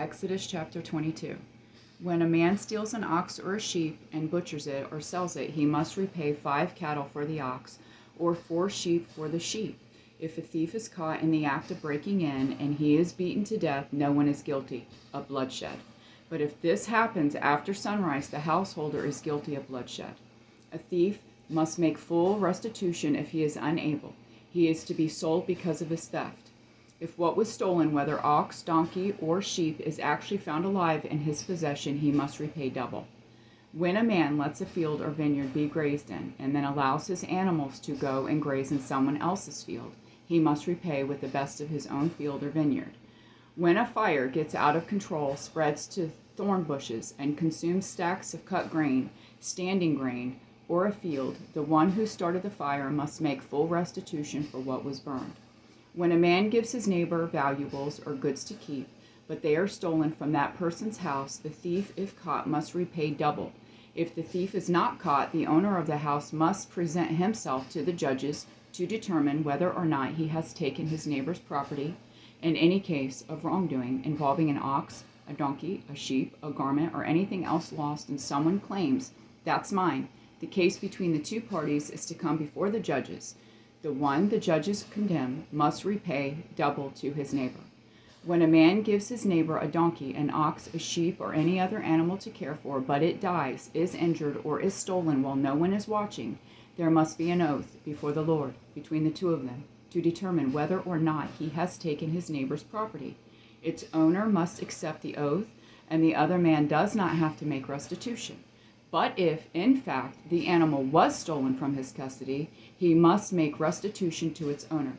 Exodus chapter 22. When a man steals an ox or a sheep and butchers it or sells it, he must repay 5 cattle for the ox or 4 sheep for the sheep. If a thief is caught in the act of breaking in and he is beaten to death, no one is guilty of bloodshed. But if this happens after sunrise, the householder is guilty of bloodshed. A thief must make full restitution if he is unable. He is to be sold because of his theft. If what was stolen, whether ox, donkey, or sheep, is actually found alive in his possession, he must repay double. When a man lets a field or vineyard be grazed in, and then allows his animals to go and graze in someone else's field, he must repay with the best of his own field or vineyard. When a fire gets out of control, spreads to thorn bushes, and consumes stacks of cut grain, standing grain, or a field, the one who started the fire must make full restitution for what was burned. When a man gives his neighbor valuables or goods to keep, but they are stolen from that person's house, the thief, if caught, must repay double. If the thief is not caught, the owner of the house must present himself to the judges to determine whether or not he has taken his neighbor's property. In any case of wrongdoing involving an ox, a donkey, a sheep, a garment, or anything else lost and someone claims, "That's mine," the case between the two parties is to come before the judges. The one the judges condemn must repay double to his neighbor. When a man gives his neighbor a donkey, an ox, a sheep, or any other animal to care for, but it dies, is injured, or is stolen while no one is watching, there must be an oath before the Lord between the two of them to determine whether or not he has taken his neighbor's property. Its owner must accept the oath, and the other man does not have to make restitution. But if, in fact, the animal was stolen from his custody, he must make restitution to its owner.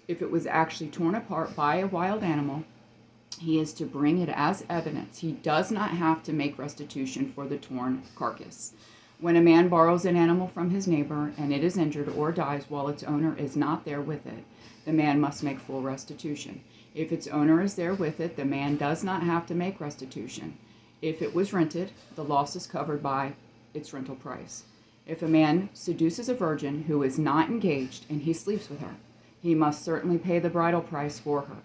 If it was actually torn apart by a wild animal, he is to bring it as evidence. He does not have to make restitution for the torn carcass. When a man borrows an animal from his neighbor and it is injured or dies while its owner is not there with it, the man must make full restitution. If its owner is there with it, the man does not have to make restitution. If it was rented, the loss is covered by its rental price. If a man seduces a virgin who is not engaged and he sleeps with her, he must certainly pay the bridal price for her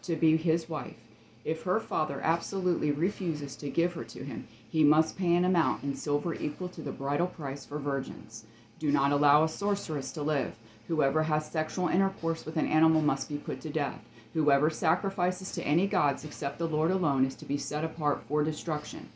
to be his wife. If her father absolutely refuses to give her to him, he must pay an amount in silver equal to the bridal price for virgins. Do not allow a sorceress to live. Whoever has sexual intercourse with an animal must be put to death. Whoever sacrifices to any gods except the Lord alone is to be set apart for destruction.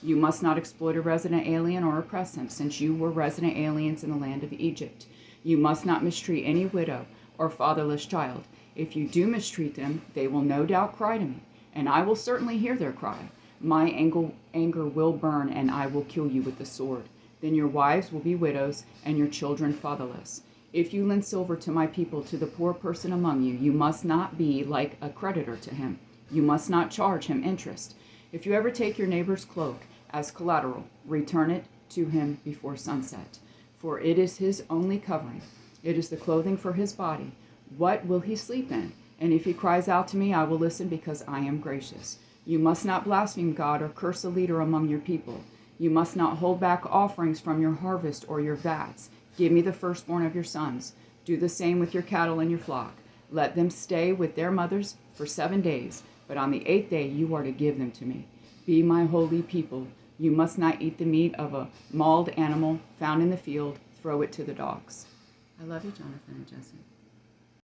You must not exploit a resident alien or oppress him, since you were resident aliens in the land of Egypt. You must not mistreat any widow or fatherless child. If you do mistreat them, they will no doubt cry to me, and I will certainly hear their cry. My anger will burn, and I will kill you with the sword. Then your wives will be widows, and your children fatherless. If you lend silver to my people, to the poor person among you, you must not be like a creditor to him. You must not charge him interest. If you ever take your neighbor's cloak as collateral, return it to him before sunset, for it is his only covering. It is the clothing for his body. What will he sleep in? And if he cries out to me, I will listen, because I am gracious. You must not blaspheme God or curse a leader among your people. You must not hold back offerings from your harvest or your vats. Give me the firstborn of your sons. Do the same with your cattle and your flock. Let them stay with their mothers for 7 days, but on the 8th day you are to give them to me. Be my holy people. You must not eat the meat of a mauled animal found in the field. Throw it to the dogs. I love you, Jonathan and Jesse.